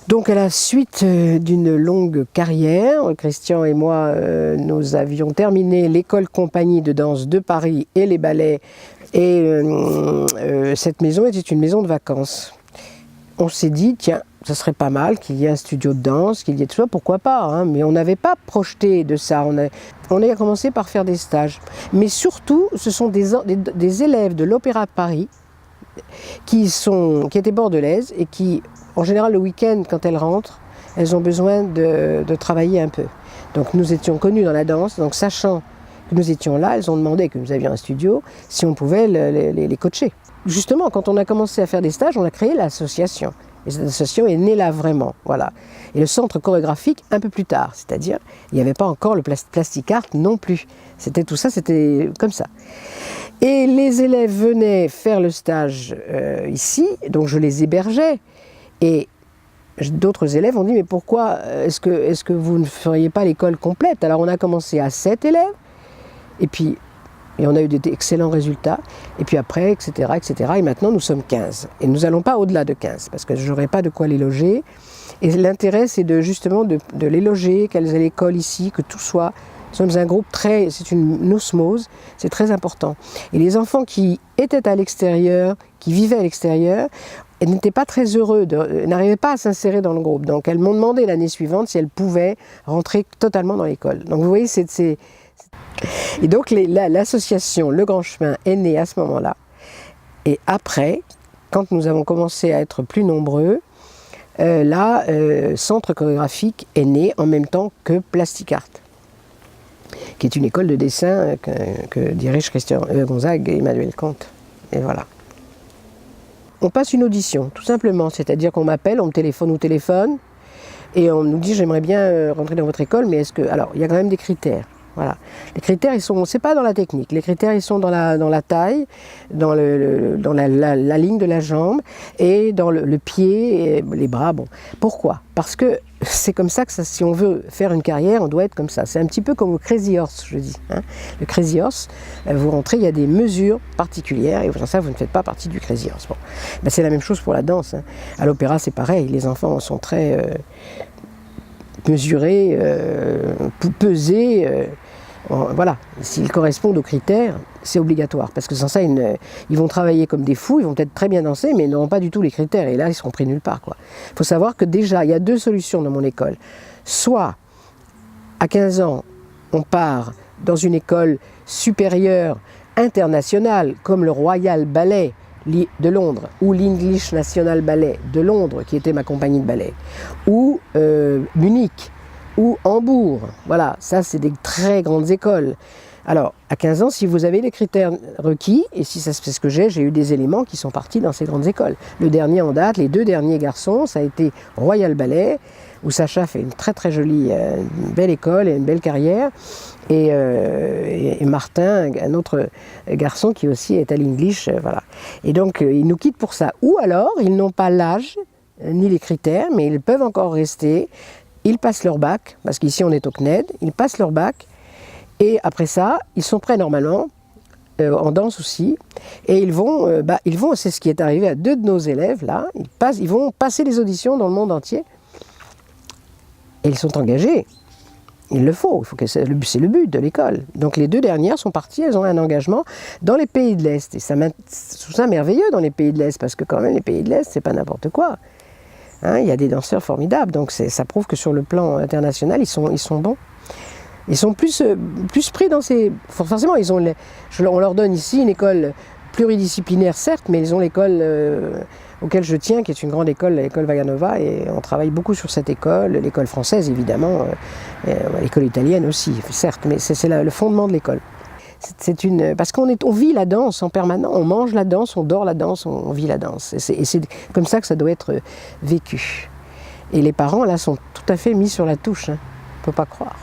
Donc à la suite d'une longue carrière, Christian et moi, nous avions terminé l'école compagnie de danse de Paris et les ballets. Et cette maison était une maison de vacances. On s'est dit, tiens, ça serait pas mal qu'il y ait un studio de danse, qu'il y ait tout ça, pourquoi pas, hein, mais on n'avait pas projeté de ça. On a commencé par faire des stages. Mais surtout, ce sont des élèves de l'Opéra de Paris qui étaient bordelaises et qui, en général, le week-end, quand elles rentrent, elles ont besoin de travailler un peu. Donc nous étions connus dans la danse, donc sachant que nous étions là, elles ont demandé que nous avions un studio, si on pouvait les coacher. Justement, quand on a commencé à faire des stages, on a créé l'association. Et cette association est née là vraiment, voilà. Et le centre chorégraphique un peu plus tard, c'est-à-dire, il n'y avait pas encore le plastic art non plus. C'était tout ça, c'était comme ça. Et les élèves venaient faire le stage ici, donc je les hébergeais. Et d'autres élèves ont dit, mais pourquoi est-ce que vous ne feriez pas l'école complète? Alors on a commencé à 7 élèves, et on a eu d'excellents résultats, et puis après, etc., etc. Et maintenant, nous sommes 15. Et nous n'allons pas au-delà de 15, parce que je n'aurai pas de quoi les loger. Et l'intérêt, c'est justement de les loger, qu'elles aient l'école ici, que tout soit. Nous sommes un groupe c'est une osmose, c'est très important. Et les enfants qui étaient à l'extérieur, qui vivaient à l'extérieur, n'étaient pas très heureux, n'arrivaient pas à s'insérer dans le groupe. Donc elles m'ont demandé l'année suivante si elles pouvaient rentrer totalement dans l'école. Donc vous voyez, Et donc l'association Le Grand Chemin est née à ce moment-là. Et après, quand nous avons commencé à être plus nombreux, Centre chorégraphique est né en même temps que Plastic Art, qui est une école de dessin que dirige Christian Gonzague et Emmanuel Comte. Et voilà. On passe une audition, tout simplement, c'est-à-dire qu'on m'appelle, on me téléphone, et on nous dit j'aimerais bien rentrer dans votre école, mais alors il y a quand même des critères. Voilà. Les critères, c'est pas dans la technique. Les critères, ils sont dans la taille, dans la ligne de la jambe et dans le pied et les bras. Bon. Pourquoi? Parce que c'est comme ça que si on veut faire une carrière, on doit être comme ça. C'est un petit peu comme au Crazy Horse, je dis. Hein. Le Crazy Horse, vous rentrez, il y a des mesures particulières et sans ça, vous ne faites pas partie du Crazy Horse. Bon. Ben, c'est la même chose pour la danse. Hein. À l'opéra, c'est pareil. Les enfants sont très mesurés, pesés. Voilà, s'ils correspondent aux critères, c'est obligatoire, parce que sans ça, ils vont travailler comme des fous, ils vont peut-être très bien danser, mais ils n'auront pas du tout les critères, et là, ils seront pris nulle part. Il faut savoir que déjà, il y a 2 solutions dans mon école. Soit, à 15 ans, on part dans une école supérieure internationale, comme le Royal Ballet de Londres, ou l'English National Ballet de Londres, qui était ma compagnie de ballet, ou Munich, ou Hambourg. Voilà, ça c'est des très grandes écoles. Alors, à 15 ans, si vous avez les critères requis, et si ça c'est ce que j'ai eu des éléments qui sont partis dans ces grandes écoles. Le dernier en date, les 2 derniers garçons, ça a été Royal Ballet, où Sacha fait une très très jolie, une belle école et une belle carrière, et Martin, un autre garçon qui aussi est à l'English, voilà. Et donc, ils nous quittent pour ça. Ou alors, ils n'ont pas l'âge, ni les critères, mais ils peuvent encore rester. Ils passent leur bac, parce qu'ici on est au CNED, ils passent leur bac, et après ça, ils sont prêts normalement, en danse aussi, et ils vont, c'est ce qui est arrivé à 2 de nos élèves, là, ils vont passer les auditions dans le monde entier, et ils sont engagés. Il le faut c'est le but de l'école. Donc les 2 dernières sont parties, elles ont un engagement dans les pays de l'Est, et c'est ça merveilleux dans les pays de l'Est, parce que quand même les pays de l'Est, c'est pas n'importe quoi. Hein, il y a des danseurs formidables, donc ça prouve que sur le plan international, ils sont bons. Ils sont plus pris dans ces... Forcément, on leur donne ici une école pluridisciplinaire, certes, mais ils ont l'école auquel je tiens, qui est une grande école, l'école Vaganova, et on travaille beaucoup sur cette école, l'école française évidemment, l'école italienne aussi, certes, mais c'est le fondement de l'école. Parce qu'on vit la danse en permanence, on mange la danse, on dort la danse, on vit la danse. Et c'est comme ça que ça doit être vécu. Et les parents, là, sont tout à fait mis sur la touche. Hein. On ne peut pas croire.